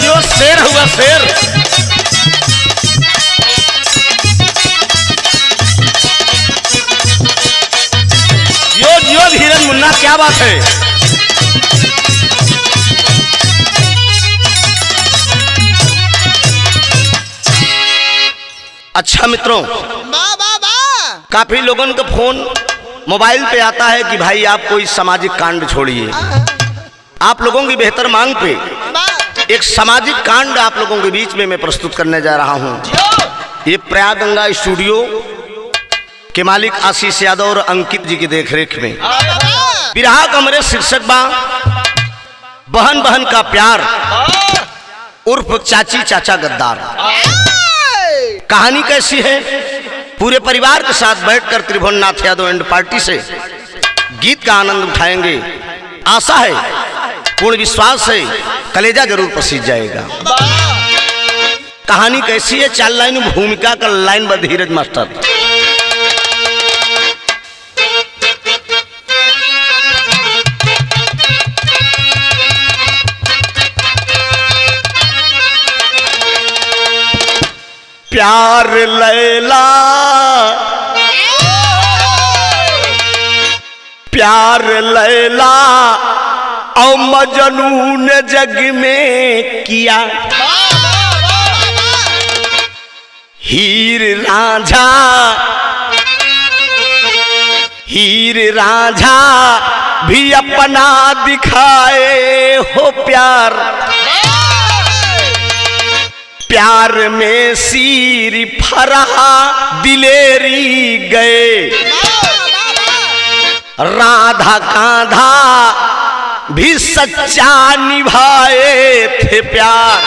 जियो शेर हुआ शेर। जियो जियो धीरज मुन्ना, क्या बात है। अच्छा मित्रों, काफी लोगों का फोन मोबाइल पे आता है कि भाई आप कोई सामाजिक कांड छोड़िए। आप लोगों की बेहतर मांग पे एक सामाजिक कांड आप लोगों के बीच में मैं प्रस्तुत करने जा रहा हूं। ये प्रयाग गंगा स्टूडियो के मालिक आशीष यादव और अंकित जी की देखरेख में बिरहा कमरे शीर्षक बा बहन बहन का प्यार उर्फ चाची चाचा गद्दार। कहानी कैसी है, पूरे परिवार के साथ बैठकर त्रिभुवननाथ यादव एंड पार्टी से गीत का आनंद उठाएंगे। आशा है, पूर्ण विश्वास है, कलेजा जरूर पसीज जाएगा। कहानी कैसी है, 4 लाइन भूमिका का लाइन ब धीरज मास्टर। प्यार लैला प्यार लैला और मजनू ने जग में किया। हीर रांझा भी अपना दिखाए हो प्यार। प्यार में सीर फरहा दिलेरी गए। राधा कांधा भी सच्चा निभाए थे प्यार।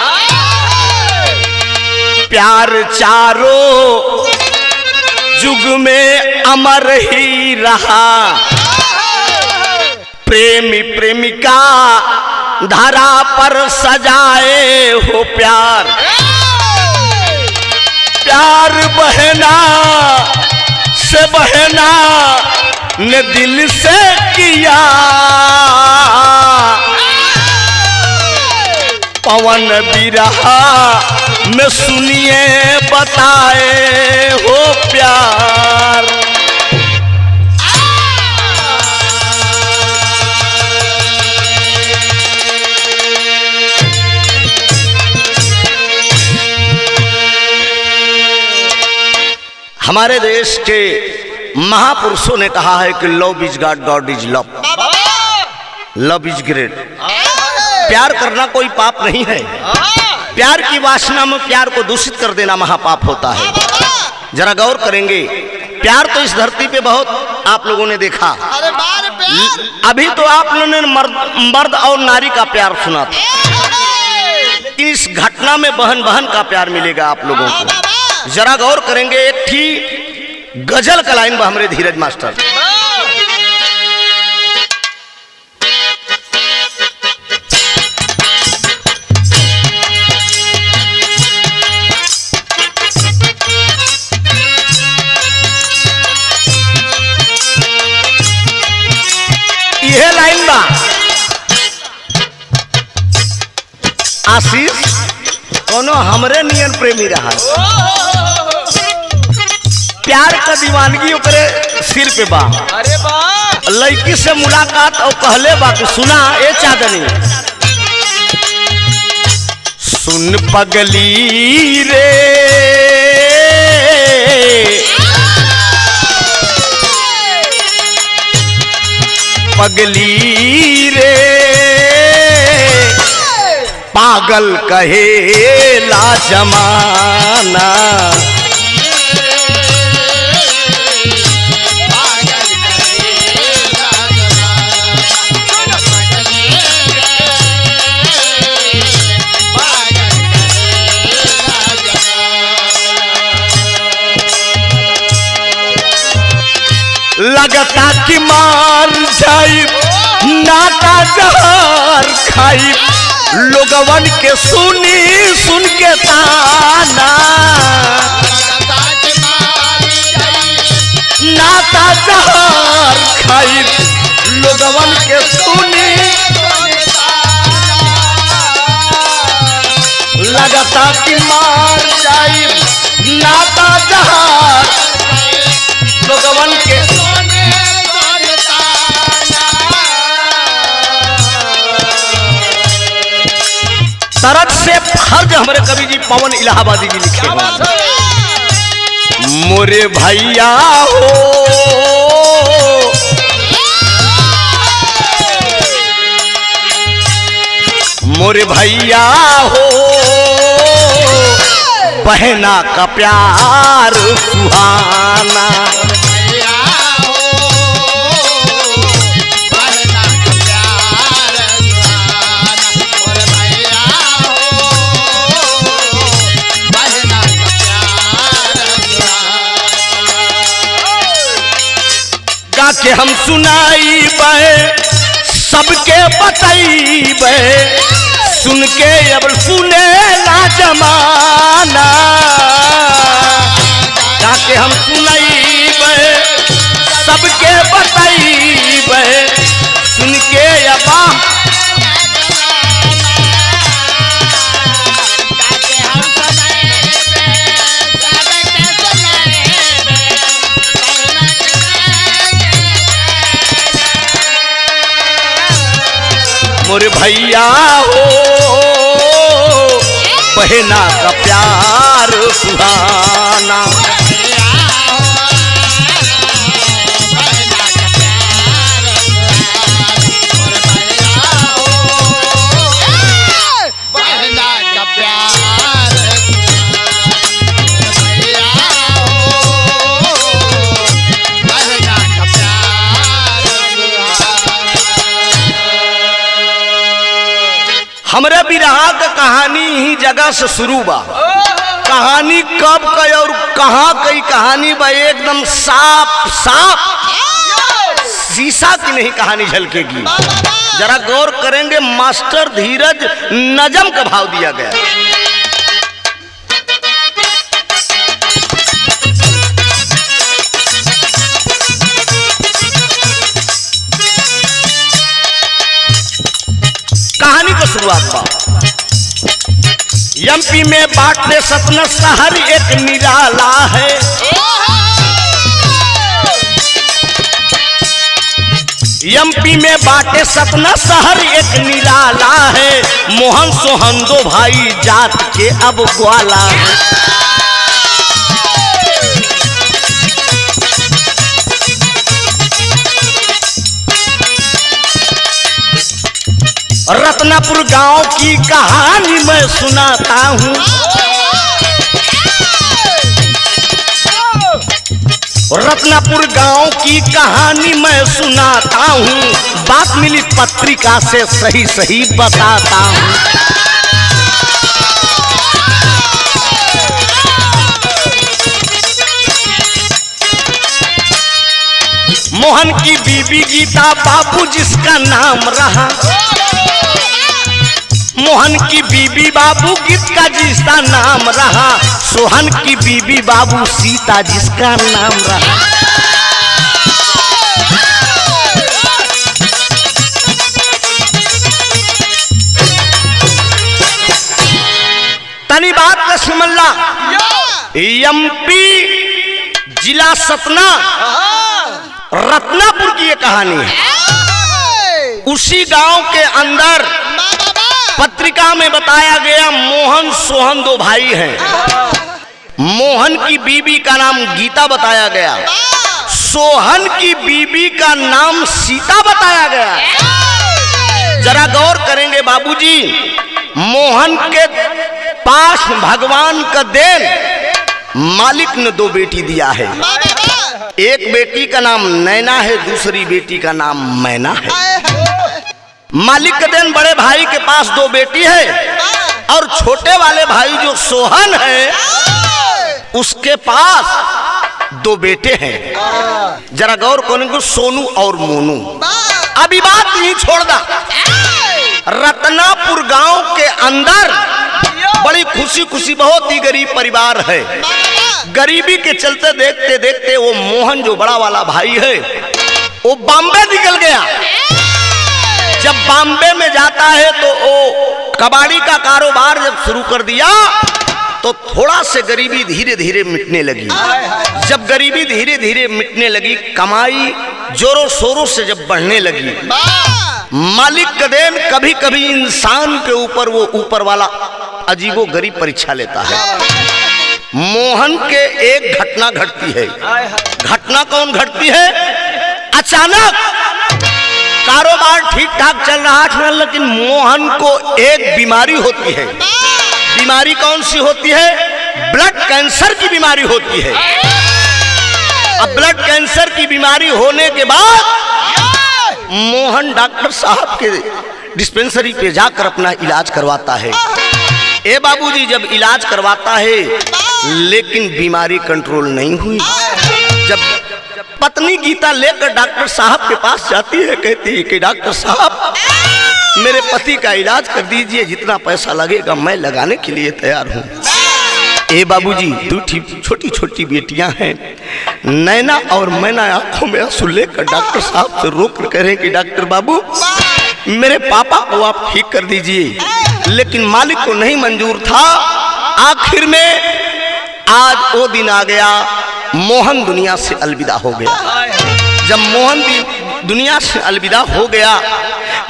प्यार चारों जुग में अमर ही रहा। प्रेमी प्रेमिका धरा पर सजाए हो प्यार। प्यार बहना से बहना ने दिल से किया। पवन बिरहा में सुनिए बताए हो प्यार। हमारे देश के महापुरुषों ने कहा है कि love is God, God is love, love is great. प्यार करना कोई पाप नहीं है। प्यार की वासना में प्यार को दूषित कर देना महापाप होता है। जरा गौर करेंगे, प्यार तो इस धरती पे बहुत आप लोगों ने देखा। अभी तो आप लोगों ने मर्द और नारी का प्यार सुना था। इस घटना में बहन बहन का प्यार मिलेगा आप लोगों को। जरा गौर करेंगे, एक थी गजल का लाइन हमारे धीरज मास्टर। यह लाइन बा आशीष कोनो हमरे नियन प्रेमी रहा। प्यार का दीवानगी ओकरे सिर पे बा। अरे बा लड़की से मुलाकात और कहले बा कि सुना ए चांदनी, सुन पगली रे पगली रे पागल कहेला जमाना। लगता कि मार जाई नाता जहर खाई। लोगवन के सुनी सुन के ताना। नाता जहर खाई लोगवन के सुनी। सोचता कि मार जाई नाता जहार लोगवन के तरत से फर्ज हमारे कवि जी पवन इलाहाबादी जी लिखे मोरे भैया हो मोरे भैया हो बहना का प्यार सुहाना के हम सुनाई बे सबके बताई बे सुन के अब सुने ना जमाना जाके हम सुनाई बे सबके बताई बे सुन के अब मोरे भैया हो बहना का प्यार सुहाना हमरे बिरहा का कहानी ही जगह से शुरू बा। कहानी कब कई और कहाँ कई कहानी बा एकदम साफ साफ शीशा की नहीं कहानी झलकेगी। जरा गौर करेंगे मास्टर धीरज नजम का भाव दिया गया। कहानी को शुरुआत बा। एमपी में बाटे सतना शहर एक निराला है। एमपी में बाटे सतना शहर एक निराला है। मोहन सोहन दो भाई जात के अब ग्वाला है। रत्नापुर गांव की कहानी मैं सुनाता हूँ। रत्नापुर गांव की कहानी मैं सुनाता हूँ। बात मिली पत्रिका से सही सही बताता हूँ। मोहन की बीबी गीता बाबू जिसका नाम रहा। मोहन की बीबी बाबू किसका जिसका नाम रहा। सोहन की बीबी बाबू सीता जिसका नाम रहा। तनी बात का सुमल्ला एमपी जिला सतना रत्नापुर की ये कहानी है। उसी गांव के अंदर पत्रिका में बताया गया मोहन सोहन दो भाई हैं। मोहन की बीबी का नाम गीता बताया गया। सोहन की बीबी का नाम सीता बताया गया। जरा गौर करेंगे बाबूजी, मोहन के पास भगवान का देन मालिक ने दो बेटी दिया है। एक बेटी का नाम नैना है, दूसरी बेटी का नाम मैना है। मालिक के देन बड़े भाई के पास दो बेटी है और छोटे वाले भाई जो सोहन है उसके पास दो बेटे हैं। जरा गौर करेंगे सोनू और मोनू। अभी बात नहीं छोड़ दा। रत्नापुर गांव के अंदर बड़ी खुशी खुशी बहुत ही गरीब परिवार है। गरीबी के चलते देखते देखते वो मोहन जो बड़ा वाला भाई है वो बॉम्बे निकल गया। जब बॉम्बे में जाता है तो वो कबाड़ी का कारोबार जब शुरू कर दिया तो थोड़ा से गरीबी धीरे धीरे मिटने लगी। जब गरीबी धीरे धीरे मिटने लगी, कमाई जोरों शोरों से जब बढ़ने लगी, मालिक का देन कभी कभी इंसान के ऊपर वो ऊपर वाला अजीबो गरीब परीक्षा लेता है। मोहन के एक घटना घटती है। घटना कौन घटती है? अचानक कारोबार ठीक ठाक चल रहा था, लेकिन मोहन को एक बीमारी होती है। बीमारी कौन सी होती है? ब्लड कैंसर की बीमारी होती है। अब ब्लड कैंसर की बीमारी होने के बाद मोहन डॉक्टर साहब के डिस्पेंसरी पे जाकर अपना इलाज करवाता है। ए बाबूजी, जब इलाज करवाता है लेकिन बीमारी कंट्रोल नहीं हुई। जब पत्नी गीता लेकर डॉक्टर साहब के पास जाती है, कहती है कि डॉक्टर साहब मेरे पति का इलाज कर दीजिए, जितना पैसा लगेगा मैं लगाने के लिए तैयार हूँ। ए बाबूजी, दो छोटी छोटी बेटियां हैं, नैना और मैना आंखों में आंसू लेकर डॉक्टर साहब से रोक कर रहे कि डॉक्टर बाबू मेरे पापा को आप ठीक कर दीजिए। लेकिन मालिक को नहीं मंजूर था। आखिर में आज वो दिन आ गया, मोहन दुनिया से अलविदा हो गया। जब मोहन दुनिया से अलविदा हो गया,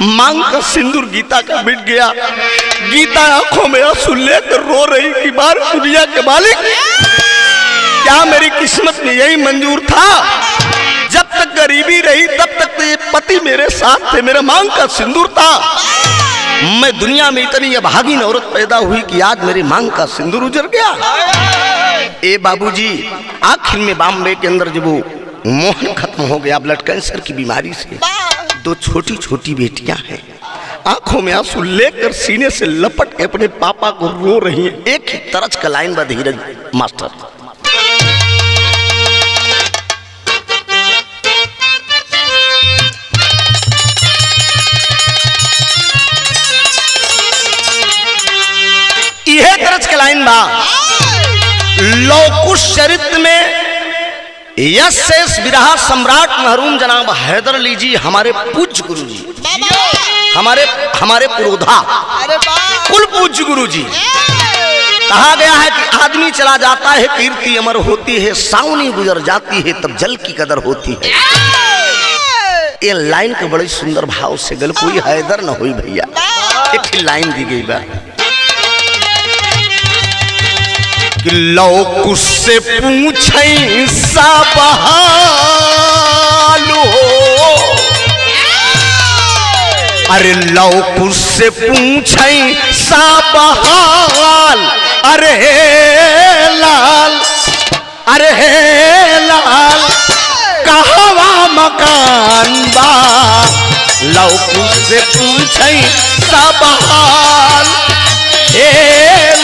मांग का सिंदूर गीता का मिट गया। गीता आंखों में आंसू लेकर रो रही कि बार दुनिया के मालिक, क्या मेरी किस्मत में यही मंजूर था? जब तक गरीबी रही तब तक तो ये पति मेरे साथ थे, मेरा मांग का सिंदूर था। मैं दुनिया में इतनी अभागिन औरत पैदा हुई कि आज मेरी मांग का सिंदूर उजड़ गया। ए बाबूजी, आखिर में बॉम्बे के अंदर जब वो मोहन खत्म हो गया ब्लड कैंसर की बीमारी से, दो छोटी छोटी बेटियां हैं, आंखों में आंसू लेकर सीने से लपट के अपने पापा को रो रही हैं। एक ही तरज का लाइन बा धीरज मास्टर। यह तरज का लाइन बा। लौकुश चरित्र में यश शेष विरहा सम्राट महरूम जनाब हैदर अली जी, हमारे पूज्य गुरु जी, हमारे पुरोधा कुल पूज्य गुरु जी, कहा गया है कि आदमी चला जाता है कीर्ति अमर होती है, सावनी गुजर जाती है तब जल की कदर होती है। ये लाइन के बड़े सुंदर भाव से गल, कोई हैदर न हुई भैया। एक लाइन दी गई बा कि लौकुश से पूछई सब हाल हो, अरे लौकुश से पूछई सब हाल, अरे लाल, अरे लाल कहवा मकान बा, लौकुश से पूछई सब हाल, हे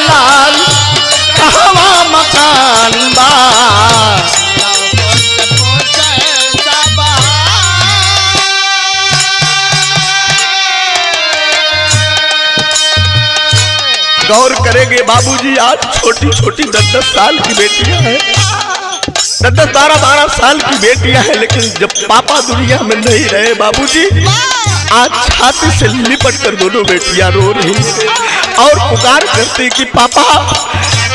लाल कहवा मकान बा। गौर करेंगे बाबूजी, आज छोटी छोटी 10-10 साल की बेटियां हैं, 10-10, 12-12 साल की बेटियां हैं, लेकिन जब पापा दुनिया में नहीं रहे बाबूजी, आज छाती से लिपट कर दोनों बेटियां रो रही और पुकार करती कि पापा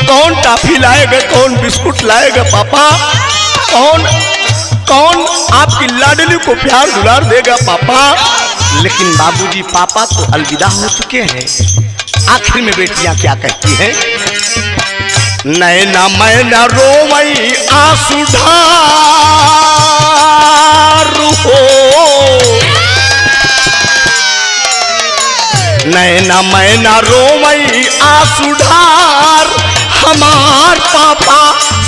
कौन टॉफी लाएगा, कौन बिस्कुट लाएगा, पापा कौन आपकी लाडली को प्यार दुलार देगा पापा। लेकिन बाबूजी, पापा तो अलविदा हो चुके हैं। आखिर में बेटियां क्या कहती हैं? नैना मैना रोवई आंसू ढारू हो, नैना मैना रोवई आंसू ढार, हमार पापा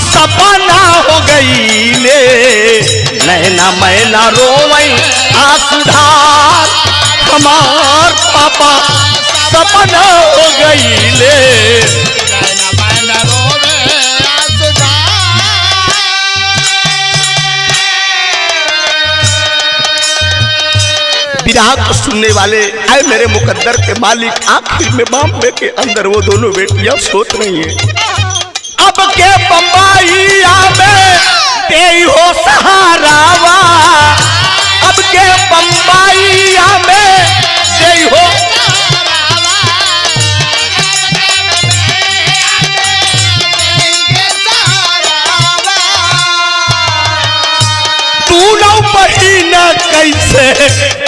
सपना हो गई ले। नैना मैना रोवई आंसू ढार, हमार पापा सपना हो गई ले। विरह को सुनने वाले, आए मेरे मुकद्दर के मालिक, आखिर में बॉम्बे के अंदर वो दोनों बेटियां सोच रही हैं, अब के बम्बईया में तेई हो सहारावा, अब के बम्बईया में तेई हो,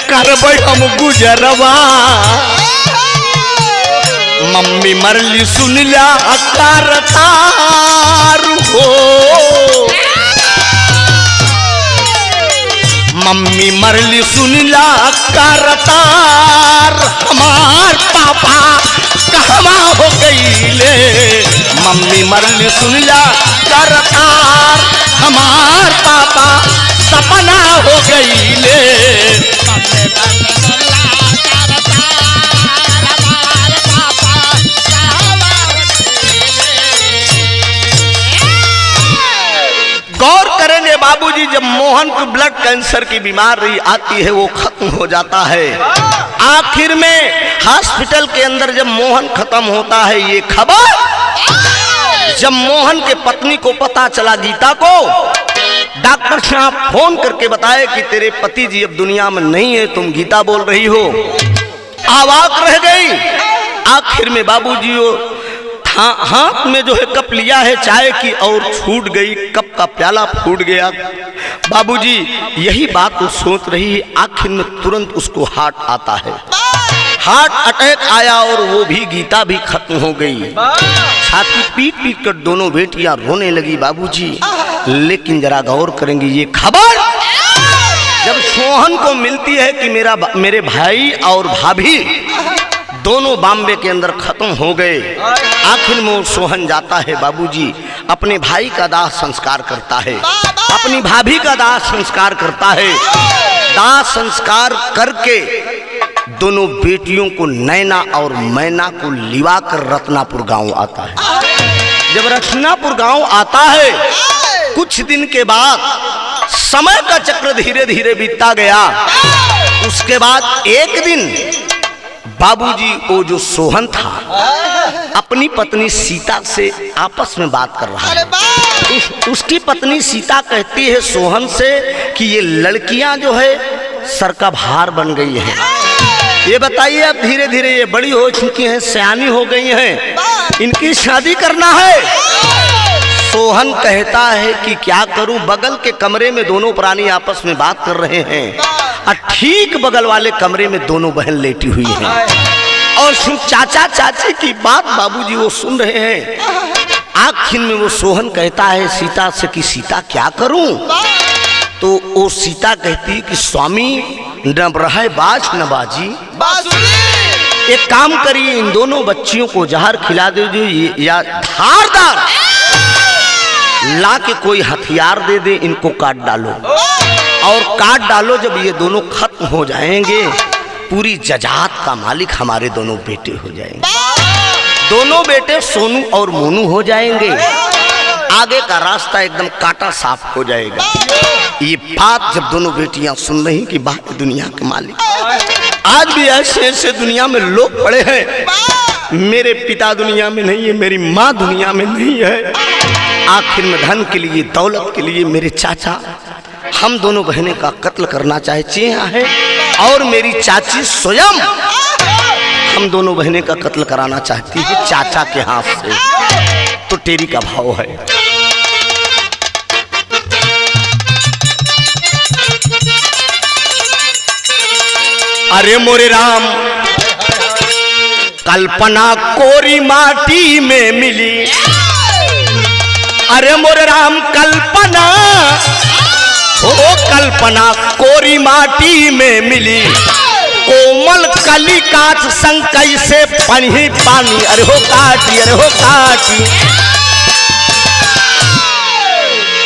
करबै हम गुजरवा। मम्मी मरली सुनला करतार हो, मम्मी मरली सुनला करतार। हमार पापा कहवा हो गईले, मम्मी मरली सुनला करतार। हमार पापा सपना हो गईले। गौर करेंगे बाबूजी, जब मोहन को ब्लड कैंसर की बीमारी आती है वो खत्म हो जाता है। आखिर में हॉस्पिटल के अंदर जब मोहन खत्म होता है, ये खबर जब मोहन के पत्नी को पता चला, गीता को, डॉक्टर साहब फोन करके बताए कि तेरे पति जी अब दुनिया में नहीं है, तुम गीता बोल रही हो। आवाक रह गई। आखिर में बाबूजी वो हाथ में जो है कप लिया है चाय की और छूट गई, कप का प्याला फूट गया। बाबूजी यही बात वो सोच रही है। आखिर में तुरंत उसको हार्ट आता है, हार्ट अटैक आया और वो भी गीता भी खत्म हो गई। छाती पीट पीट कर दोनों बेटियां रोने लगी बाबूजी। लेकिन जरा गौर करेंगे, ये खबर जब सोहन को मिलती है कि मेरे भाई और भाभी दोनों बॉम्बे के अंदर खत्म हो गए। आखिर में सोहन जाता है बाबूजी, अपने भाई का दाह संस्कार करता है, अपनी भाभी का दाह संस्कार करता है। दाह संस्कार करके दोनों बेटियों को, नैना और मैना को लिवा कर रत्नापुर गांव आता है। जब रत्नापुर गांव आता है, कुछ दिन के बाद समय का चक्र धीरे धीरे बीतता गया। उसके बाद एक दिन बाबूजी वो जो सोहन था अपनी पत्नी सीता से आपस में बात कर रहा है। उसकी पत्नी सीता कहती है सोहन से कि ये लड़कियां जो है सर का भार बन गई हैं। ये बताइए, अब धीरे धीरे ये बड़ी हो चुकी हैं, सयानी हो गई हैं, इनकी शादी करना है। सोहन कहता है कि क्या करूं, बगल के कमरे में दोनों प्राणी आपस में बात कर रहे हैं और ठीक बगल वाले कमरे में दोनों बहन लेटी हुई हैं और चाचा चाची की बात बाबूजी वो सुन रहे हैं। आखिर में वो सोहन कहता है सीता से कि सीता क्या करूं, तो वो सीता कहती है कि स्वामी न रहे बाज न बाजी, एक काम करिए, इन दोनों बच्चियों को जहर खिला दीजिए या धारदार ला के कोई हथियार दे दे, इनको काट डालो और काट डालो। जब ये दोनों खत्म हो जाएंगे, पूरी जजात का मालिक हमारे दोनों बेटे हो जाएंगे। दोनों बेटे सोनू और मोनू हो जाएंगे। आगे का रास्ता एकदम काटा साफ हो जाएगा। ये बात जब दोनों बेटियां सुन रही कि बात दुनिया के मालिक, आज भी ऐसे ऐसे दुनिया में लोग पड़े हैं, मेरे पिता दुनिया में नहीं है, मेरी माँ दुनिया में नहीं है। आखिर में धन के लिए, दौलत के लिए मेरे चाचा हम दोनों बहनें का कत्ल करना चाहते हैं और मेरी चाची स्वयं हम दोनों बहनें का कत्ल कराना चाहती है चाचा के हाथ से। तो तेरी का भाव है। अरे मोरे राम, कल्पना कोरी माटी में मिली। अरे मोरे राम, कल्पना ओ कल्पना कोरी माटी में मिली। कोमल कली काट संग कैसे पन्ही पानी। अरे हो काटी, अरे हो काटी,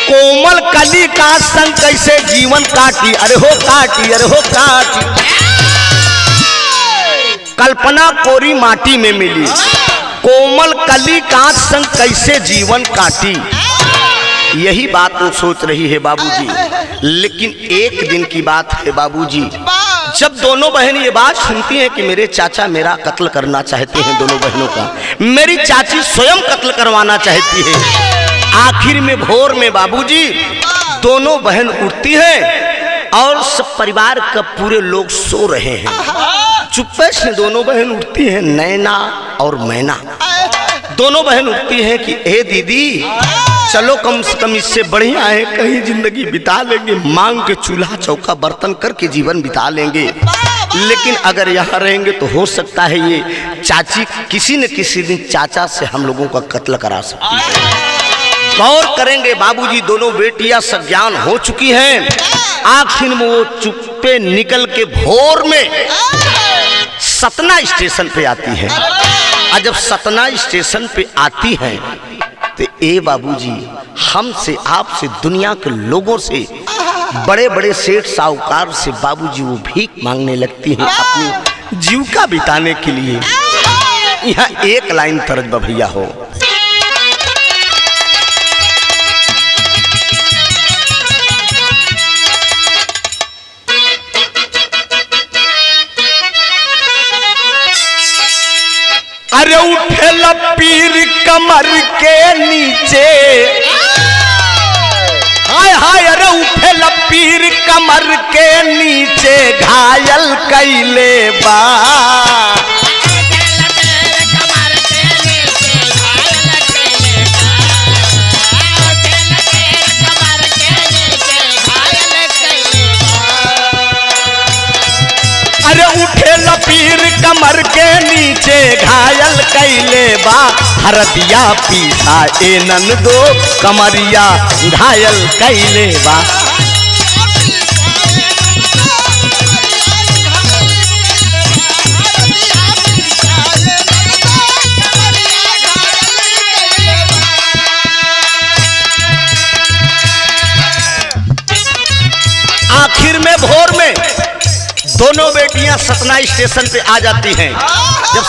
कोमल कली काट संग कैसे जीवन काटी। अरे हो काटी, अरे हो काटी, कल्पना कोरी माटी में मिली, कोमल कली काट संग कैसे जीवन काटी। यही बात वो सोच रही है बाबूजी। लेकिन एक दिन की बात है बाबूजी, जब दोनों बहन ये बात सुनती हैं कि मेरे चाचा मेरा कत्ल करना चाहते हैं, दोनों बहनों का, मेरी चाची स्वयं कत्ल करवाना चाहती है। आखिर में भोर में बाबूजी दोनों बहन उठती हैं और सब परिवार का पूरे लोग सो रहे हैं। चुप्पे से दोनों बहन उठती हैं, नैना और मैना दोनों बहन उठती हैं कि ए दीदी चलो कम से कम इससे बढ़िया है कहीं जिंदगी बिता लेंगे, मांग के चूल्हा चौका बर्तन करके जीवन बिता लेंगे। लेकिन अगर यहाँ रहेंगे तो हो सकता है ये चाची किसी न किसी दिन चाचा से हम लोगों का कत्ल करा सकती है। गौर करेंगे बाबूजी, दोनों बेटियां सज्ञान हो चुकी हैं। आखिर में वो चुप्पे निकल के भोर में सतना स्टेशन पे आती है। और जब सतना स्टेशन पे आती है तो ए बाबूजी, हमसे आपसे दुनिया के लोगों से बड़े बड़े सेठ साहूकार से बाबूजी वो भीख मांगने लगती हैं अपनी जीविका बिताने के लिए। यहाँ एक लाइन तर्ज भैया हो, अरे उठे लपीर कमर के नीचे, हाय हाय, अरे उठे लपीर कमर के नीचे घायल कैले बा। अरे उठे लपीर कमर के नीचे घायल कैले बा। हरदिया पीसा ए नंदो कमरिया घायल कैले बा। आखिर में भोर में दोनों बेटियां सतना स्टेशन पे आ जाती हैं। जब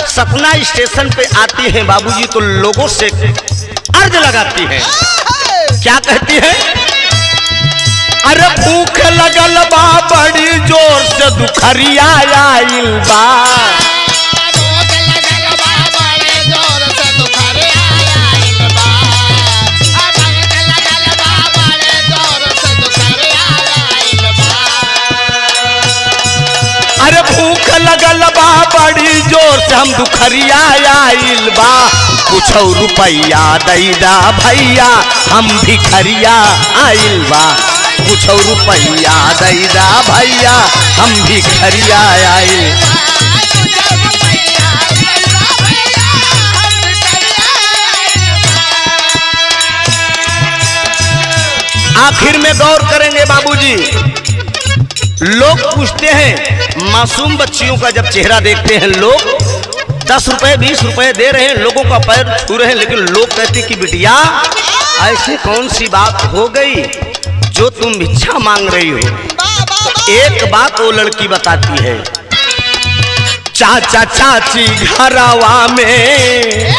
सतना स्टेशन पे आती हैं बाबूजी तो लोगों से अर्ज लगाती हैं। क्या कहती हैं? अरे भूख लगल बा बड़ी जोर से दुखरिया आइल बा। अरे भूख लगल बा बड़ी जोर से हम दुखरिया आइल बा। कुछ रुपया दैदा भैया हम भिखरिया आइल बा। कुछ रुपया दैदा भैया हम भिखरिया आइल। आखिर में गौर करेंगे बाबूजी, लोग पूछते हैं, मासूम बच्चियों का जब चेहरा देखते हैं लोग 10 रुपए 20 रुपए दे रहे हैं, लोगों का पैर छू रहे हैं, लेकिन लोग कहते कि बिटिया ऐसी कौन सी बात हो गई जो तुम भिक्षा मांग रही हो। तो एक बात वो लड़की बताती है, चाचा चाची घरवा में,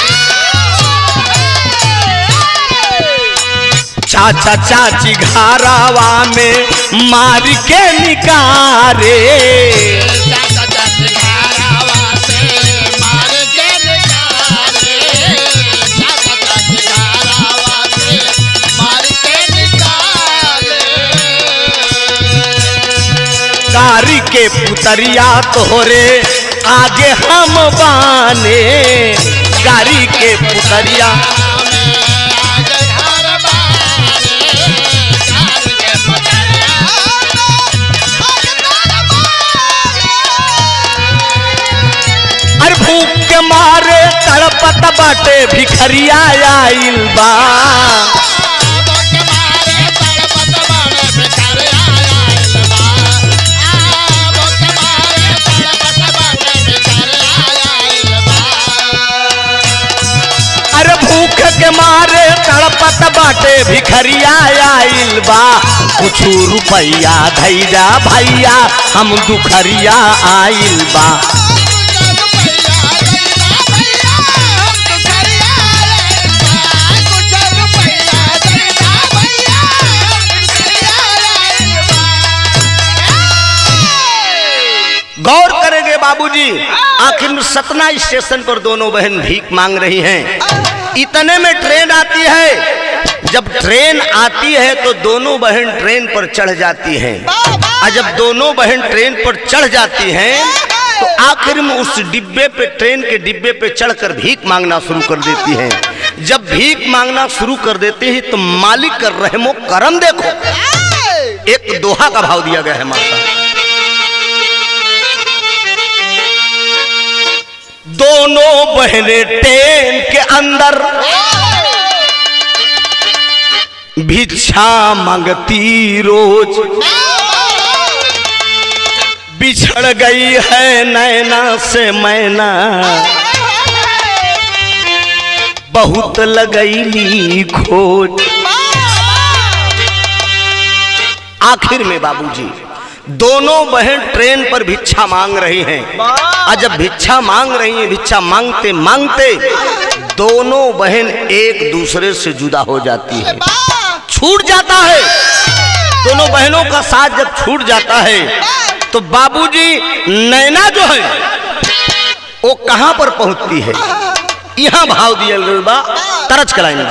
चाचा चाची घरवा में मार के निकारे। चाचा चाची घरवा से मार के निकारे। चाचा चाची घरवा से मार के निकारे। कारी के पुतरिया तोहरे आगे हम बाने। कारी के पुतरिया भूख के मारे तड़पत बाटे भिखरिया आइल बा। अरे भूख के मारे तड़पत बाटे भिखरिया आइल बा। कुछ रुपया धैजा भैया हम दुखरिया आइल बा। गौर करेंगे बाबूजी, आखिर में सतना स्टेशन पर दोनों बहन भीख मांग रही हैं। इतने में ट्रेन आती है। जब ट्रेन आती है तो दोनों बहन ट्रेन पर चढ़ जाती हैं। और जब दोनों बहन ट्रेन पर चढ़ जाती हैं तो आखिर में उस डिब्बे पे, ट्रेन के डिब्बे पे चढ़कर भीख मांगना शुरू कर देती हैं। जब भीख मांगना शुरू कर देते हैं तो मालिक कर रहमो करम देखो। एक दोहा का भाव दिया गया है माता, दोनों बहनें ट्रेन के अंदर भिक्षा मांगती रोज, बिछड़ गई है नैना से मैना, बहुत लगैली खोज। आखिर में बाबूजी दोनों बहन ट्रेन पर भिक्षा मांग रही हैं और जब भिक्षा मांग रही हैं, भिक्षा मांगते मांगते दोनों बहन एक दूसरे से जुदा हो जाती है, छूट जाता है। दोनों बहनों का साथ जब छूट जाता है तो बाबूजी नैना जो है वो कहां पर पहुंचती है? यहां भाव दिया बा, तरज कराएंगे।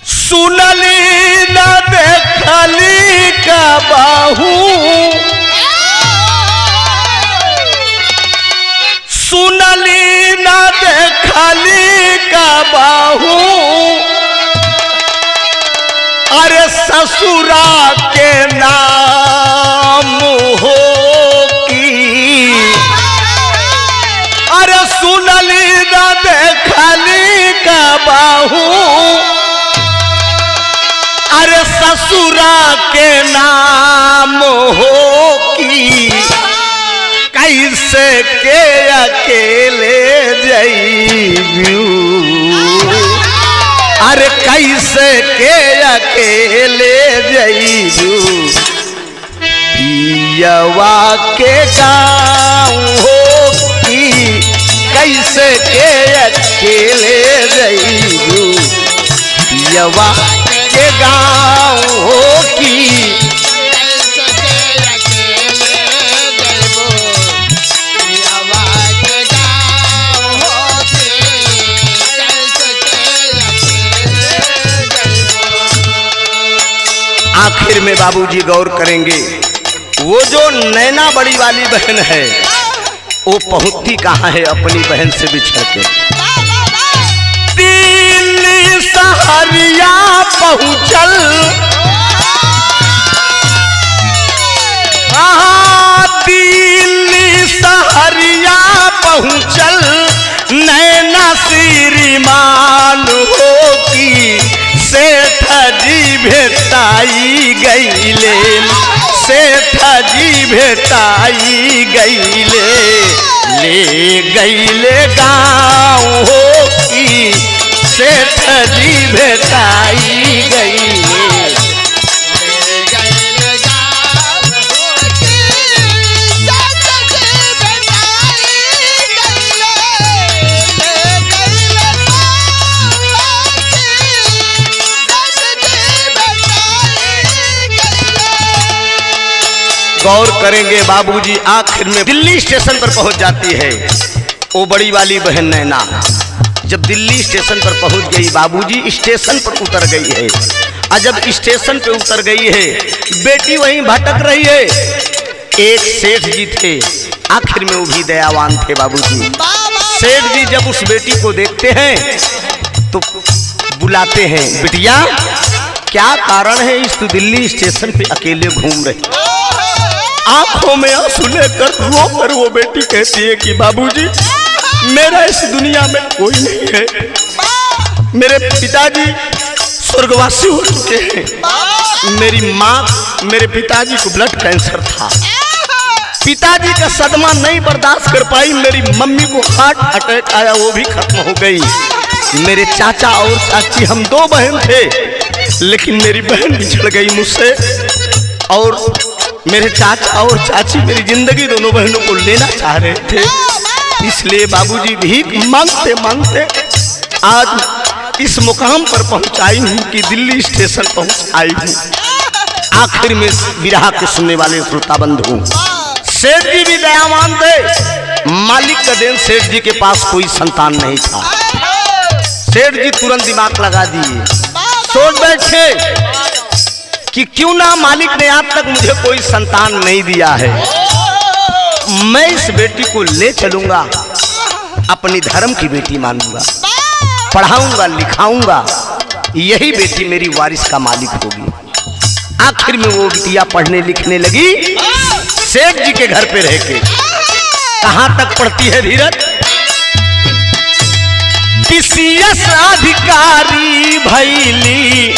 सुनली न देखली का बाहू, सुनली न देखली का बाहू, अरे ससुरा के नाम हो की, अरे सुनली न देखली का बाहू, अरे ससुरा के नाम हो की, कैसे के अकेले जइबू, अरे कैसे के अकेले जइबू, पियवा के गाँव हो की, कैसे के अकेले जइबू, पियवा के गाँव हो की, आखिर में बाबूजी गौर करेंगे वो जो नैना बड़ी वाली बहन है वो पहुंचती कहाँ है अपनी बहन से बिछड़ के? दिल्ली सहरिया पहुंचल, दिल्ली सहरिया पहुंचल, नैना श्रीमान हो की, सेठ जी भेटाई गईले, सेठ जी भेटाई गईले, ले गईले गाँव हो की, सेठ जी भेटाई गईले, गौर करेंगे बाबूजी आखिर में दिल्ली स्टेशन पर पहुंच जाती है वो बड़ी वाली बहन नैना। जब दिल्ली स्टेशन पर पहुंच गई बाबूजी स्टेशन पर उतर गई है और जब स्टेशन पे उतर गई है बेटी वहीं भटक रही है। एक सेठ जी थे, आखिर में वो भी दयावान थे बाबूजी। सेठ जी जब उस बेटी को देखते हैं तो बुलाते हैं, बिटिया क्या कारण है इस तू दिल्ली स्टेशन पे अकेले घूम रही? आंखों में आंसू लेकर रो कर वो बेटी कहती है कि बाबूजी मेरा इस दुनिया में कोई नहीं है, मेरे पिताजी स्वर्गवासी हो चुके हैं, मेरी माँ मेरे पिताजी को ब्लड कैंसर था, पिताजी का सदमा नहीं बर्दाश्त कर पाई, मेरी मम्मी को हार्ट अटैक आया वो भी खत्म हो गई, मेरे चाचा और चाची हम दो बहन थे लेकिन मेरी बहन बिछड़ गई मुझसे और मेरे चाचा और चाची मेरी जिंदगी दोनों बहनों को लेना चाह रहे थे, इसलिए बाबूजी भीख मांगते मांगते आज इस मुकाम पर पहुंचाई हूँ कि दिल्ली स्टेशन पहुंच आई हूँ। आखिर में विरह के सुनने वाले श्रोता बंधु, सेठ जी भी दयावान थे, मालिक का देन सेठ जी के पास कोई संतान नहीं था। सेठ जी तुरंत दिमाग लगा दिए, सोच बैठे कि क्यों ना मालिक ने आज तक मुझे कोई संतान नहीं दिया है, मैं इस बेटी को ले चलूंगा, अपनी धर्म की बेटी मानूंगा, पढ़ाऊंगा लिखाऊंगा, यही बेटी मेरी वारिस का मालिक होगी। आखिर में वो बिटिया पढ़ने लिखने लगी सेठ जी के घर पे रह के। कहां तक पढ़ती है धीरज? पीसीएस अधिकारी भैली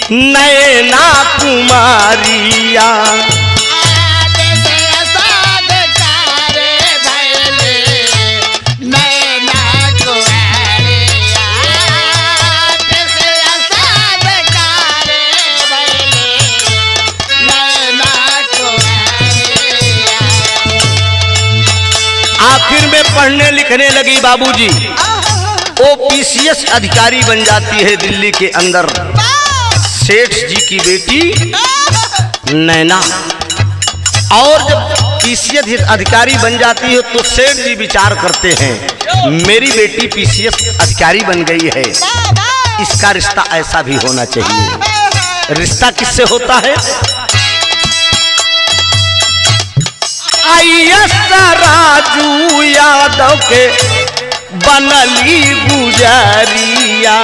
नैना कुमारिया, आखिर में पढ़ने लिखने लगी बाबूजी। वो पीसीएस अधिकारी बन जाती है दिल्ली के अंदर। सेठ जी की बेटी नैना, और जब पीसीएस अधिकारी बन जाती है तो सेठ जी विचार करते हैं मेरी बेटी पीसीएस अधिकारी बन गई है, इसका रिश्ता ऐसा भी होना चाहिए। रिश्ता किससे होता है? आईएएस राजू यादव के बनली गुजरिया,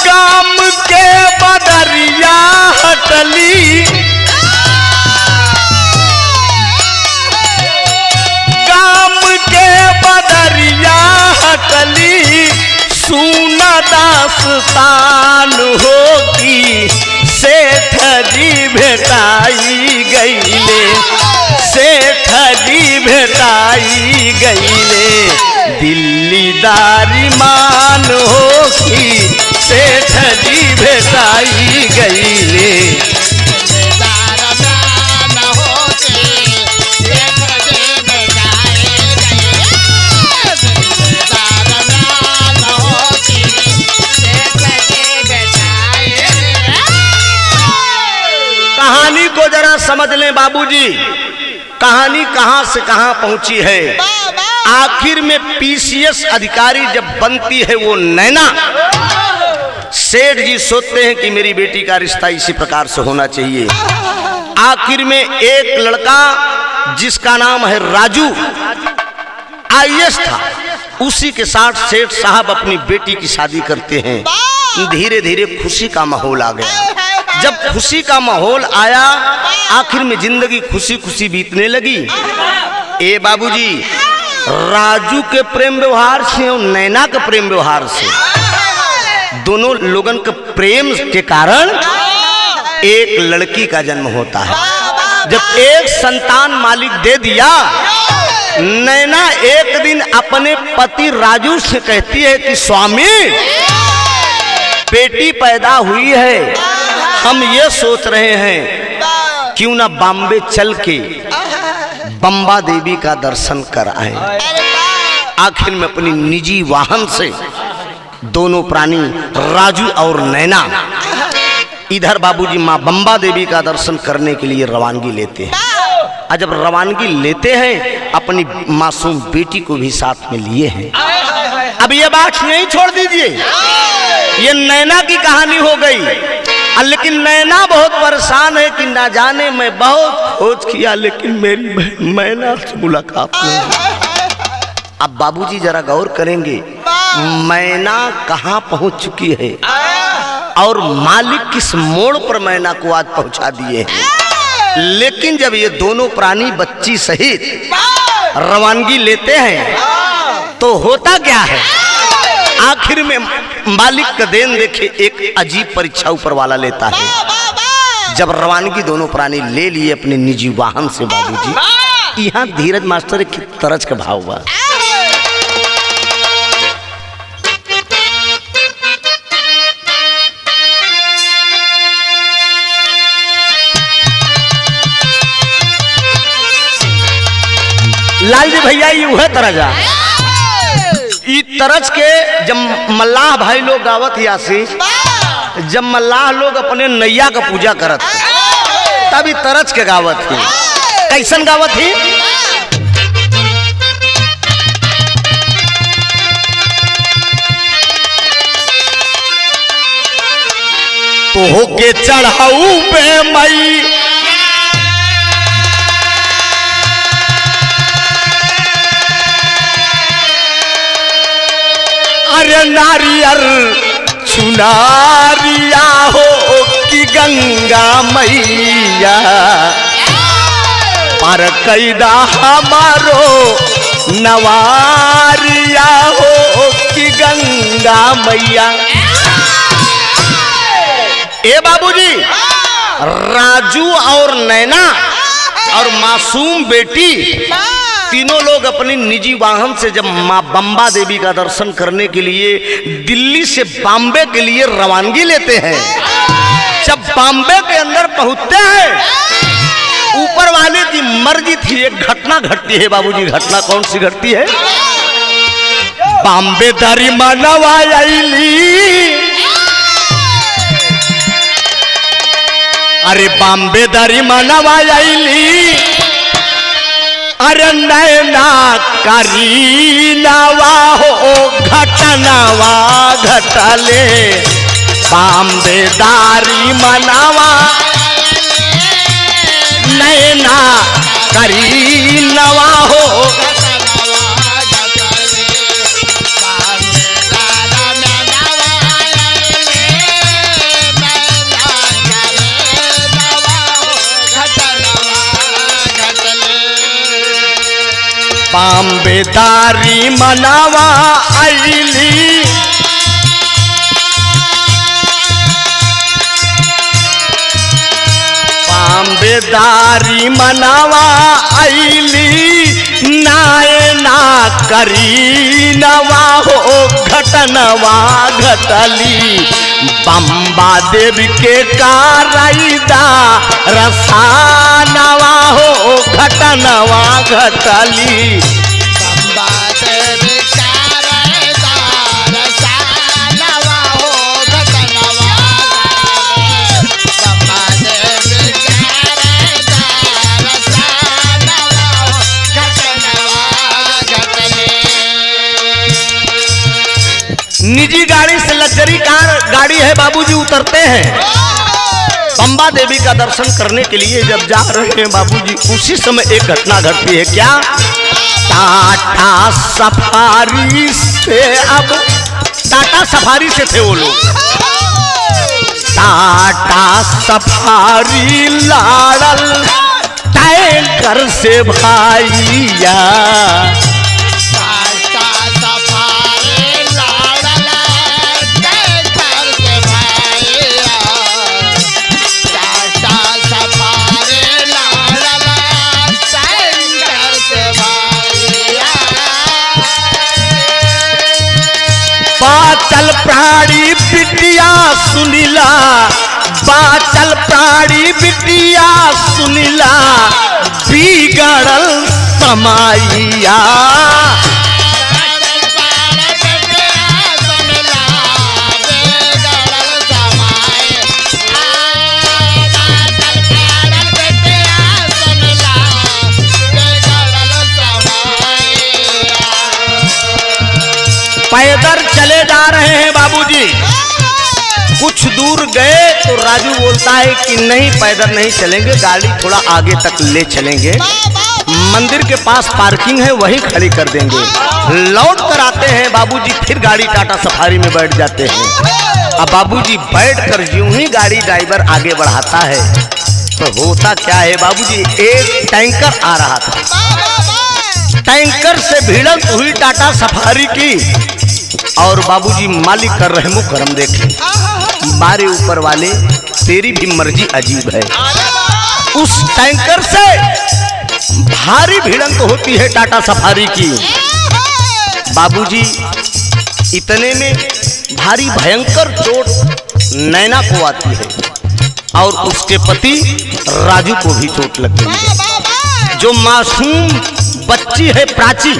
गाम के बदरिया हटली, गाम के बदरिया हटली, सुना दास्तान होगी, सेठ जी भेटाई गईले, सेठ जी भेटाई गईले, दिल्ली दारी मान होगी, सेठ जी भेटाई गईले। कहानी को जरा समझ लें बाबूजी, कहानी कहां से कहां पहुंची है। आखिर में पीसीएस अधिकारी जब बनती है वो नैना, सेठ जी सोचते हैं कि मेरी बेटी का रिश्ता इसी प्रकार से होना चाहिए। आखिर में एक लड़का जिसका नाम है राजू, आईएएस था, उसी के साथ सेठ साहब अपनी बेटी की शादी करते हैं। धीरे धीरे खुशी का माहौल आ गया। जब खुशी का माहौल आया, आखिर में जिंदगी खुशी खुशी बीतने लगी। ए बाबूजी, राजू के प्रेम व्यवहार से और नैना के प्रेम व्यवहार से, दोनों लोगन के प्रेम के कारण एक लड़की का जन्म होता है। जब एक संतान मालिक दे दिया, नैना एक दिन अपने पति राजू से कहती है कि स्वामी, बेटी पैदा हुई है, हम ये सोच रहे हैं क्यों ना बॉम्बे चल के बंबा देवी का दर्शन कर आए। आखिर में अपनी निजी वाहन से दोनों प्राणी राजू और नैना इधर बाबूजी माँ बंबा देवी का दर्शन करने के लिए रवानगी लेते हैं। और जब रवानगी लेते हैं, अपनी मासूम बेटी को भी साथ में लिए हैं। अब ये बात नहीं छोड़ दीजिए, ये नैना की कहानी हो गई। लेकिन नैना बहुत परेशान है कि ना जाने मैं बहुत खोज किया, लेकिन मेरी मैना से मुलाकात नहीं। अब बाबूजी जरा गौर करेंगे, मैना कहाँ पहुंच चुकी है और मालिक किस मोड़ पर मैना को आज पहुंचा दिए हैं। लेकिन जब ये दोनों प्राणी बच्ची सहित रवानगी लेते हैं तो होता क्या है, आखिर में मालिक का देन देखे एक अजीब परीक्षा ऊपर वाला लेता है। जब रवानगी दोनों प्राणी ले लिए अपने निजी वाहन से बाबूजी, यहाँ धीरज मास्टर की तरज का भाव हुआ। लाल जी भैया, ये है तरजा ई तरज के जब मल्लाह भाई लोग गावत यासी, जब मल्लाह लोग अपने नैया का पूजा करत तब ई तरज के गावत थी। कैसन गावत थी? तो होके चढ़ाऊ पे मई अरे नारियर चुनारिया हो कि गंगा मैया पर कैदा हमारो नवारिया हो कि गंगा मैया। ए बाबूजी, राजू और नैना और मासूम बेटी तीनों लोग अपनी निजी वाहन से जब माँ बम्बा देवी का दर्शन करने के लिए दिल्ली से बॉम्बे के लिए रवानगी लेते हैं। जब बॉम्बे के अंदर पहुंचते हैं, ऊपर वाले की मर्जी थी, एक घटना घटती है बाबूजी। घटना कौन सी घटती है? बॉम्बे दारी मनवा आईली, अरे बॉम्बे दारी मनवा आईली, अरे नैना करीनावा हो घटनावा घटले, बॉम्बे दारी मनावा नैना करीनावा हो। बॉम्बे दारी मनावा आईली, बॉम्बे दारी मनावा आईली, नायना करीनवा हो घटनवा घटली, बम्बा देवी के कारैदा रसानवा हो घटनवा घटली। बम्बा देवी कारैदा रसानवा हो घटनवा, बम्बा देवी कारैदा रसानवा हो घटनवा घटले। निजी गाड़ी से लग्जरी कार गाड़ी है बाबूजी, उतरते हैं बम्बा देवी का दर्शन करने के लिए। जब जा रहे हैं बाबूजी, उसी समय एक घटना घटती है। क्या? टाटा सफारी से, अब टाटा सफारी से थे वो लोग, टाटा सफारी लाड़ल टैंकर से भाइया, बाचल प्राणी बिटिया सुनिला, बाचल प्राणी बिटिया सुनिला, बिगड़ल समाइया, पैदल चले जा रहे हैं बाबूजी। कुछ दूर गए तो राजू बोलता है कि नहीं पैदल नहीं चलेंगे, गाड़ी थोड़ा आगे तक ले चलेंगे, मंदिर के पास पार्किंग है वहीं खड़ी कर देंगे। लौट कर आते हैं बाबूजी, फिर गाड़ी टाटा सफारी में बैठ जाते हैं। अब बाबूजी बैठ कर यूं ही गाड़ी ड्राइवर आगे बढ़ाता है तो होता क्या है बाबूजी, एक टैंकर आ रहा था। टैंकर से भिड़ंत हुई टाटा सफारी की, और बाबूजी मालिक कर रहमो करम देखे, बारे ऊपर वाले तेरी भी मर्जी अजीब है। उस टैंकर से भारी भिड़ंत होती है टाटा सफारी की। बाबूजी इतने में भारी भयंकर चोट नैना को आती है और उसके पति राजू को भी चोट लग गई है। जो मासूम बच्ची है प्राची,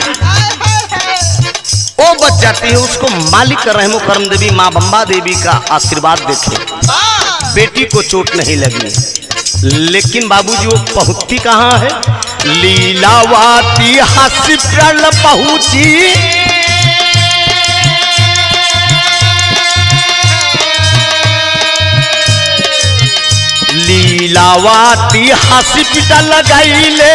वो बच जाती है। उसको मालिक का रहमो करम देवी माँ बम्बा देवी का आशीर्वाद देखे, बेटी को चोट नहीं लगी। लेकिन बाबूजी वो पहुंचती कहाँ है? लीलावती हॉस्पिटल पहुंची, लीलावती हॉस्पिटल गईले,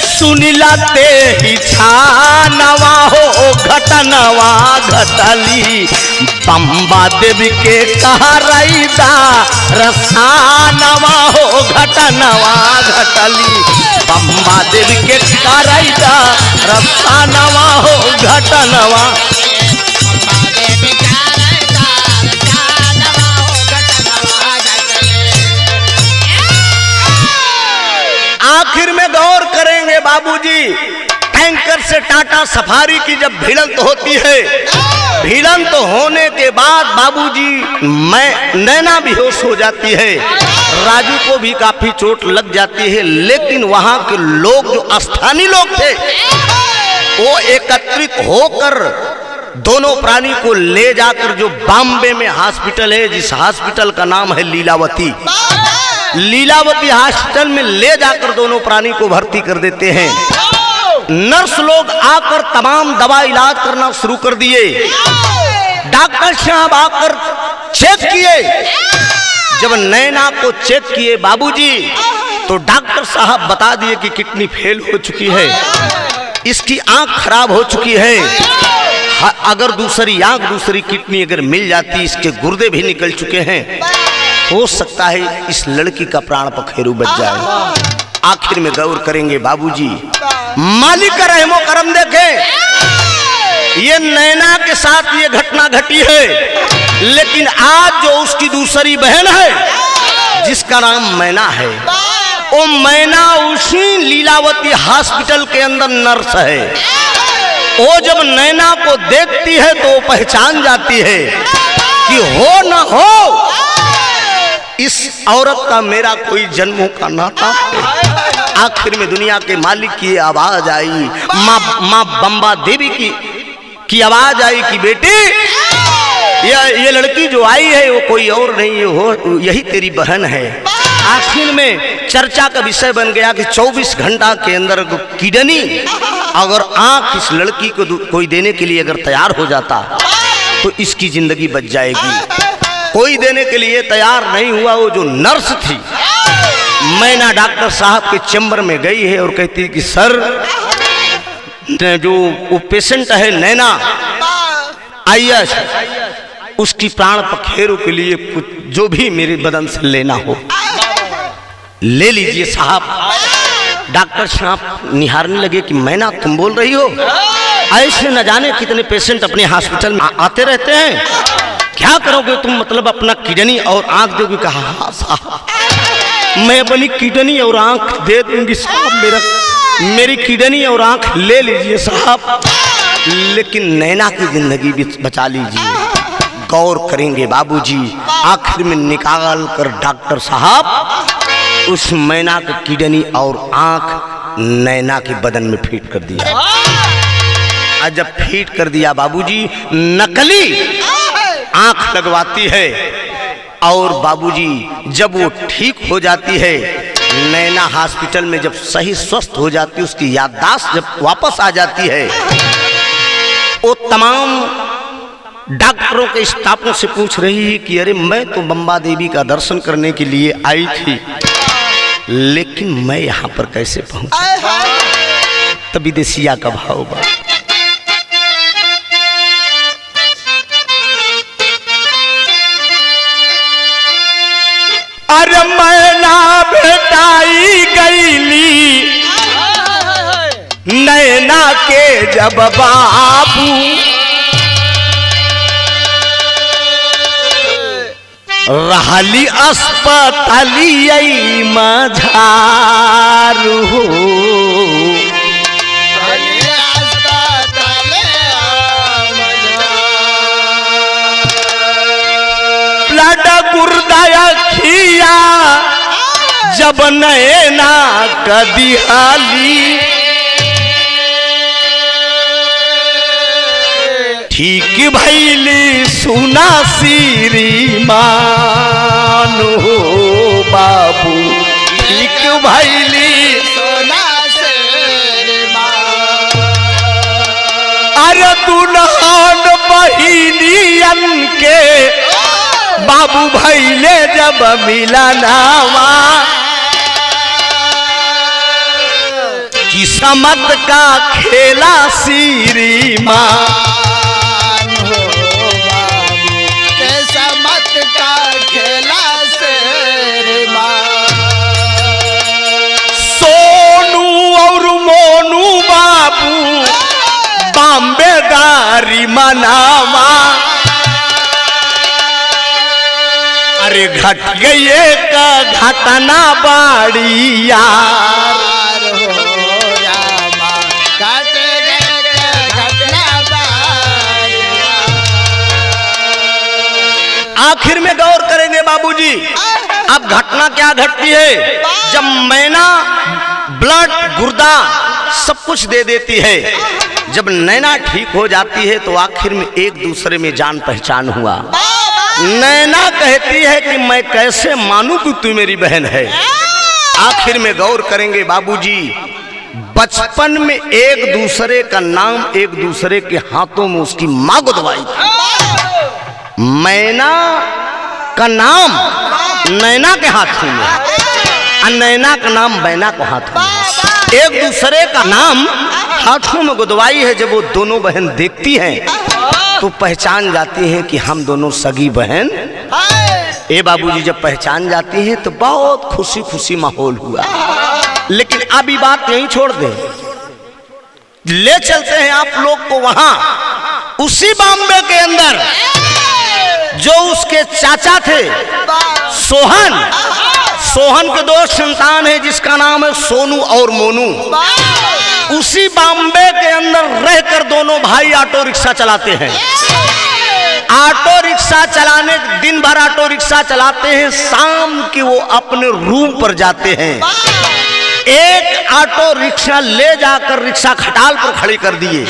सुनिला ते ही छानवा हो घटनवा घटली, बम्बा देवी के कहा रईदा रसानवा हो घटनवा घटली, बम्बा देवी के कहा रईदा रसानवा हो घटनवा। आखिर में गौर करेंगे बाबूजी, टैंकर से टाटा सफारी की जब भिड़ंत होती है, भिड़ंत होने के बाद बाबूजी मैं नैना बेहोश हो जाती है, राजू को भी काफी चोट लग जाती है। लेकिन वहां के लोग जो स्थानीय लोग थे वो एकत्रित होकर दोनों प्राणी को ले जाकर जो बॉम्बे में हॉस्पिटल है, जिस हॉस्पिटल का नाम है लीलावती, लीलावती हॉस्पिटल में ले जाकर दोनों प्राणी को भर्ती कर देते हैं। नर्स लोग आकर तमाम दवा इलाज करना शुरू कर दिए। डॉक्टर साहब आकर चेक किए। जब नैना को चेक किए बाबूजी, तो डॉक्टर साहब बता दिए कि किडनी फेल हो चुकी है, इसकी आंख खराब हो चुकी है, अगर दूसरी आंख दूसरी किडनी अगर मिल जाती, इसके गुर्दे भी निकल चुके हैं, हो सकता है इस लड़की का प्राण पखेरु बच जाए। आखिर में गौर करेंगे बाबूजी, मालिक का रहमो करम देखें, ये नैना के साथ ये घटना घटी है। लेकिन आज जो उसकी दूसरी बहन है जिसका नाम मैना है, वो मैना उसी लीलावती हॉस्पिटल के अंदर नर्स है। वो जब नैना को देखती है तो पहचान जाती है कि हो न हो इस औरत का मेरा कोई जन्मों का नाता है। आखिर में दुनिया के मालिक की आवाज आई, माँ बम्बा देवी की आवाज आई कि बेटी, ये लड़की जो आई है वो कोई और नहीं हो, यही तेरी बहन है। आखिर में चर्चा का विषय बन गया कि 24 घंटा के अंदर किडनी अगर आंख इस लड़की को कोई देने के लिए अगर तैयार हो जाता तो इसकी जिंदगी बच जाएगी। कोई देने के लिए तैयार नहीं हुआ। वो जो नर्स थी मैना डॉक्टर साहब के चैम्बर में गई है और कहती कि सर, जो वो पेशेंट है नैना आईएस, उसकी प्राण पखेरु के लिए कुछ जो भी मेरे बदन से लेना हो ले लीजिए साहब। डॉक्टर साहब निहारने लगे कि मैना तुम बोल रही हो? ऐसे न जाने कितने पेशेंट अपने हॉस्पिटल में आते रहते हैं, क्या करोगे तुम? मतलब अपना किडनी और आंख दोगे? कहा हाँ साहब, मैं अपनी किडनी और आंख दे दूंगी साहब, मेरी किडनी और आंख ले लीजिए साहब, लेकिन नैना की जिंदगी भी बचा लीजिए। गौर करेंगे बाबूजी, आखिर में निकाल कर डॉक्टर साहब उस मैना की किडनी और आंख नैना के बदन में फिट कर दिया। और जब फिट कर दिया बाबूजी, नकली आंख लगवाती है और बाबूजी जब वो ठीक हो जाती है, नैना हॉस्पिटल में जब सही स्वस्थ हो जाती है, उसकी याददाश्त जब वापस आ जाती है, वो तमाम डॉक्टरों के स्टाफों से पूछ रही है कि अरे मैं तो बम्बा देवी का दर्शन करने के लिए आई थी, लेकिन मैं यहाँ पर कैसे पहुंचा? तब विदेशिया का भाव बा। अरे मैना बेटाई गईली नैना के जब बाबू, रहली अस्पताली मझारू हो, ब्लड गुर्दा खिया जब नैना कदिहाली, ठीक भैली सुना श्रीमान हो बाबू, ठीक भैली सोना श्रीमान। अरे दुल्हन बहिनियन के बाबू भैले जब मिलनावा, किस्मत का खेला श्रीमान हो बाबू, किस्मत का खेला श्रीमान। सोनू और मोनू बाबू बॉम्बेदारी मनावा, अरे घट गए का घटना बाड़ी यार, आखिर में गौर करेंगे बाबूजी। अब घटना क्या घटती है, जब मैना ब्लड गुर्दा सब कुछ दे देती है, जब नैना ठीक हो जाती है तो आखिर में एक दूसरे में जान पहचान हुआ। नैना कहती है कि मैं कैसे मानूं कि तू मेरी बहन है। आखिर में गौर करेंगे बाबूजी, बचपन में एक दूसरे का नाम एक दूसरे के हाथों में उसकी मां को दवाई थी। मैना का नाम नैना के हाथ में और नैना का नाम मैना को हाथ में, एक दूसरे का नाम हाथों में गुदवाई है। जब वो दोनों बहन देखती हैं तो पहचान जाती हैं कि हम दोनों सगी बहन। ए बाबूजी, जब पहचान जाती हैं तो बहुत खुशी खुशी माहौल हुआ। लेकिन अभी बात यहीं छोड़ दे, ले चलते हैं आप लोग को वहां उसी बॉम्बे के अंदर जो उसके चाचा थे सोहन। सोहन के दो संतान है जिसका नाम है सोनू और मोनू। उसी बॉम्बे के अंदर रहकर दोनों भाई ऑटो रिक्शा चलाते हैं। ऑटो रिक्शा चलाने, दिन भर ऑटो रिक्शा चलाते हैं, शाम के वो अपने रूम पर जाते हैं। एक ऑटो रिक्शा ले जाकर रिक्शा खटाल पर खड़ी कर दिए,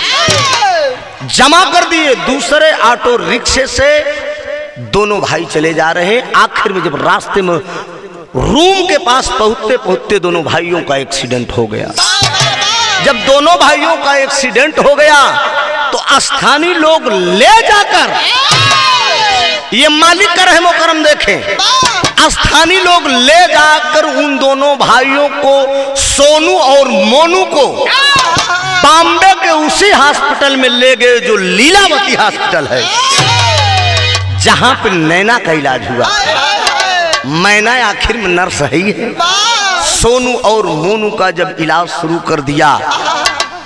जमा कर दिए। दूसरे ऑटो रिक्शे से दोनों भाई चले जा रहे हैं। आखिर में जब रास्ते में रूम के पास पहुंचते पहुंचते दोनों भाइयों का एक्सीडेंट हो गया। जब दोनों भाइयों का एक्सीडेंट हो गया तो स्थानीय लोग ले जाकर, ये मालिक का रहमो करम देखें, स्थानीय लोग ले जाकर उन दोनों भाइयों को, सोनू और मोनू को, बॉम्बे के उसी हॉस्पिटल में ले गए जो लीलावती हॉस्पिटल है, जहां पर नैना का इलाज हुआ। मैना आखिर में नर्स ही है। सोनू और मोनू का जब इलाज शुरू कर दिया,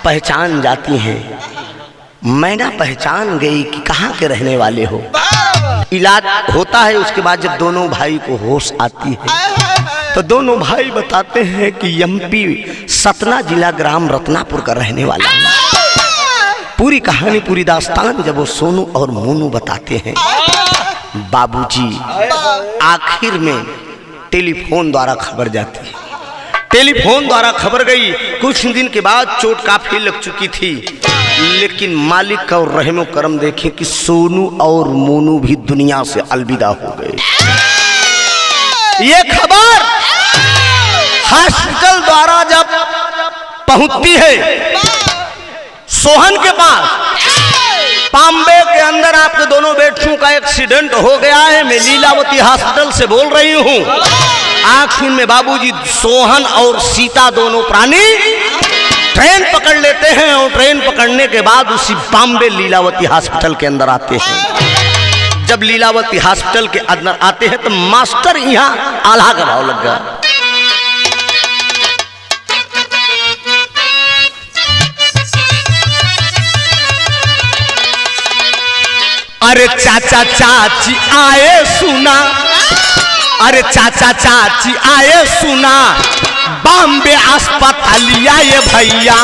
पहचान जाती हैं। मैना पहचान गई कि कहाँ के रहने वाले हो। इलाज होता है, उसके बाद जब दोनों भाई को होश आती है तो दोनों भाई बताते हैं कि एमपी सतना जिला ग्राम रत्नापुर का रहने वाला है। पूरी कहानी, पूरी दास्तान जब वो सोनू और मोनू बताते हैं, बाबूजी आखिर में टेलीफोन द्वारा खबर जाती है। टेलीफोन द्वारा खबर गई। कुछ दिन के बाद चोट काफी लग चुकी थी, लेकिन मालिक का और रहमो करम देखें कि सोनू और मोनू भी दुनिया से अलविदा हो गए। ये खबर हॉस्पिटल द्वारा जब पहुंचती है सोहन के पास, बॉम्बे के अंदर आपके दोनों बेटियों का एक्सीडेंट हो गया है, मैं लीलावती हॉस्पिटल से बोल रही हूँ। आखिर में बाबूजी सोहन और सीता दोनों प्राणी ट्रेन पकड़ लेते हैं और ट्रेन पकड़ने के बाद उसी बॉम्बे लीलावती हॉस्पिटल के अंदर आते हैं। जब लीलावती हॉस्पिटल के अंदर आते हैं तो मास्टर यहाँ आल्हा का भाव लग गया। अरे चाचा चाची आए सुना, अरे चाचा चाची आए सुना, बॉम्बे अस्पताल आए भैया।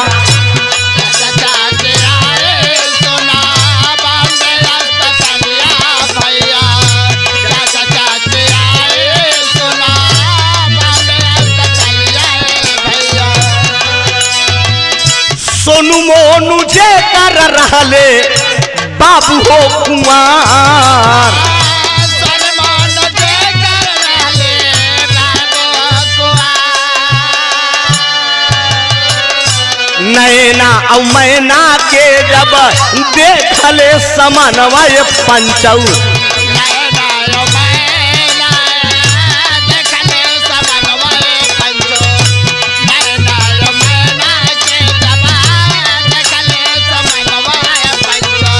सोनू मोनू जे कर रहले बाबू हो कुमार। सलमान जे कर रहले बाबू कुआर। नैना और मैना के जब देखले समन्वय पंचौ, नैना यो मैना देखले समन्वय पंचो। नैना यो मैना के जब देखले समन्वय पंचो।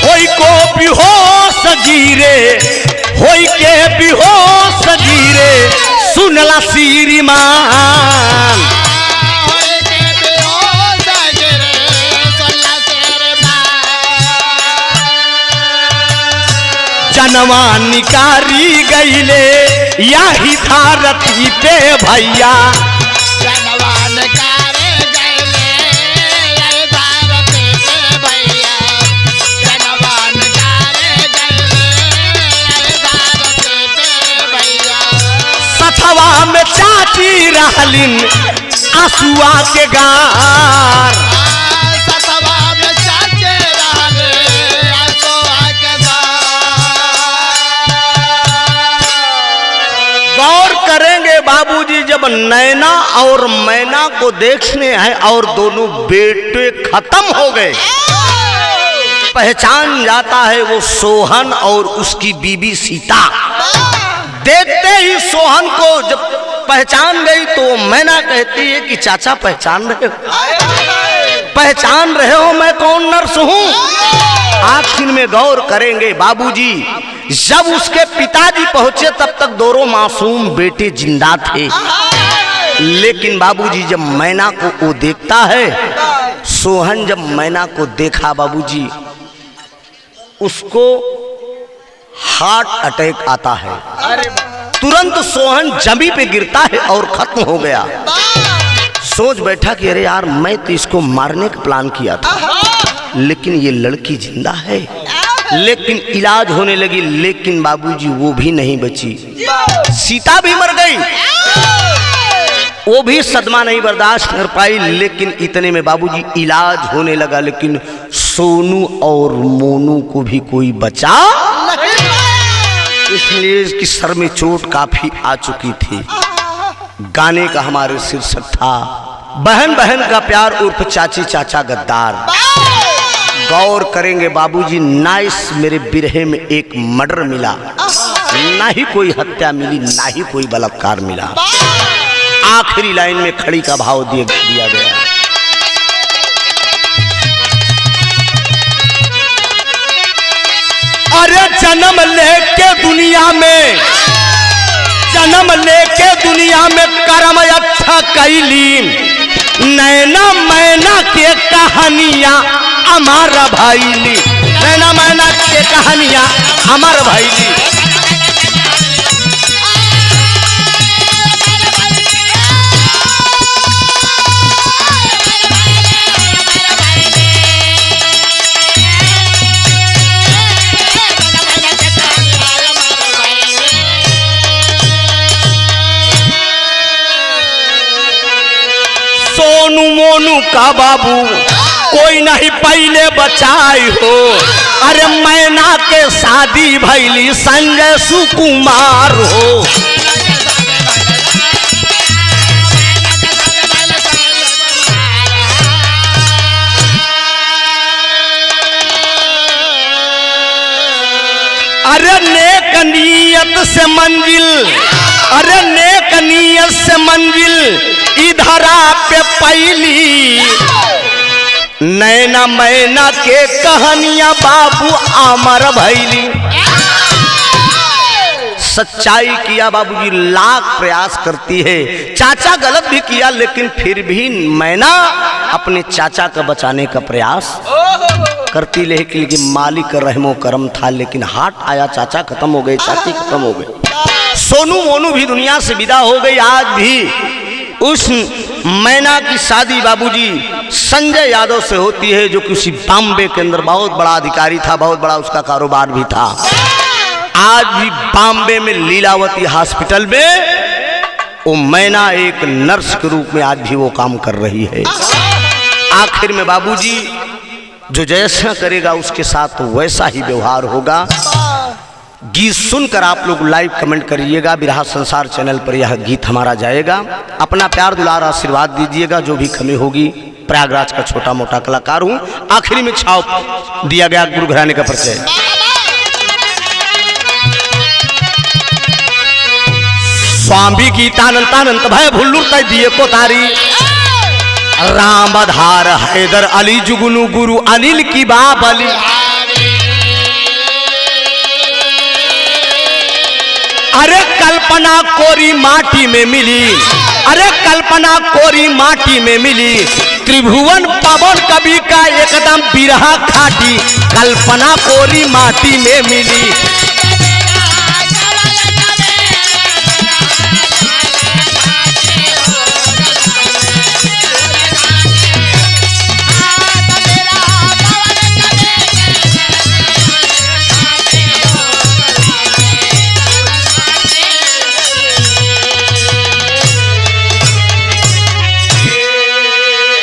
होई को बेहोश गिरे, होई के बेहोश गिरे सुनला श्रीमान। होई के बेहोश गिरे सुनला श्रीमान। जनवा निकारी गईले याही धारती पे भैया। जनवान कारे गईले यही धरती पे भैया। जनवान कारे गईले यही धरती पे भैया। सथवा में चाची रहलिन आंसुआ के गार। सतवा में चाचे रहले आंसुआ के गार। गौर करेंगे बाबूजी, जब नैना और मैना को देखने हैं और दोनों बेटे खत्म हो गए, पहचान जाता है वो सोहन और उसकी बीबी सीता। देखते ही सोहन को जब पहचान गई तो मैना कहती है कि चाचा पहचान रहे हो, पहचान रहे हो मैं कौन नर्स हूँ। आखिर में गौर करेंगे बाबूजी, जब उसके पिताजी पहुंचे तब तक दोनों मासूम बेटे जिंदा थे। लेकिन बाबूजी जब मैना को वो देखता है, सोहन जब मैना को देखा बाबूजी, उसको हार्ट अटैक आता है। तुरंत सोहन जमी पे गिरता है और खत्म हो गया। सोच बैठा कि अरे यार मैं तो इसको मारने का प्लान किया था, लेकिन ये लड़की जिंदा है। लेकिन इलाज होने लगी, लेकिन बाबूजी वो भी नहीं बची, सीता भी मर गई। वो भी सदमा नहीं बर्दाश्त कर पाई। लेकिन इतने में बाबूजी इलाज होने लगा, लेकिन सोनू और मोनू को भी कोई बचा, इसलिए इसकी सर में चोट काफी आ चुकी थी। गाने का हमारे शीर्षक था बहन बहन का प्यार उर्फ चाची चाचा गद्दार। गौर करेंगे बाबूजी, ना इस मेरे बिरहे में एक मर्डर मिला, ना ही कोई हत्या मिली, ना ही कोई बलात्कार मिला। आखिरी लाइन में खड़ी का भाव दिया गया। अरे जन्म लेके दुनिया में, जन्म लेके दुनिया में कर्म अच्छा कैली, नैना मैना के कहानियां हमारा भाईली, नैना मैना के कहानियां हमारा भाईली। सोनू मोनू का बाबू कोई नहीं पहले बचाई हो। अरे मैना के शादी भैली संजय सुकुमार हो। अरे नेक नियत से मंजिल, अरे नेक नियत से मंजिल इधरा पे पैली, नैना मैना के कहानियां बाबू अमर भैली। सच्चाई किया बाबूजी लाख प्रयास करती है, चाचा गलत भी किया लेकिन फिर भी मैना अपने चाचा का बचाने का प्रयास करती, लेकिन मालिक रहमो करम था। लेकिन हाथ आया, चाचा खत्म हो गए, चाची खत्म हो गए, सोनू मोनू भी दुनिया से विदा हो गई। आज भी उस मैना की शादी बाबूजी संजय यादव से होती है, जो कि उसी बॉम्बे के अंदर बहुत बड़ा अधिकारी था, बहुत बड़ा उसका कारोबार भी था। आज भी बॉम्बे में लीलावती हॉस्पिटल में वो मैना एक नर्स के रूप में आज भी वो काम कर रही है। आखिर में बाबूजी जो जैसा करेगा उसके साथ तो वैसा ही व्यवहार होगा। गीत सुनकर आप लोग लाइव कमेंट करिएगा। बिरहा संसार चैनल पर यह गीत हमारा जाएगा। अपना प्यार दुलार आशीर्वाद दीजिएगा। जो भी कमी होगी, प्रयागराज का छोटा मोटा कलाकार हूँ। आखिरी में छाप दिया गया गुरु घराने का परिचय। स्वामी गीतानंद भय भुल्लुर तय दिए को तारी। राम आधार हैदर अली जुगनू गुरु अनिल की बाबली। अरे कल्पना कोरी माटी में मिली, अरे कल्पना कोरी माटी में मिली। त्रिभुवन पवन कवि का एकदम बिरहा खाटी, कल्पना कोरी माटी में मिली।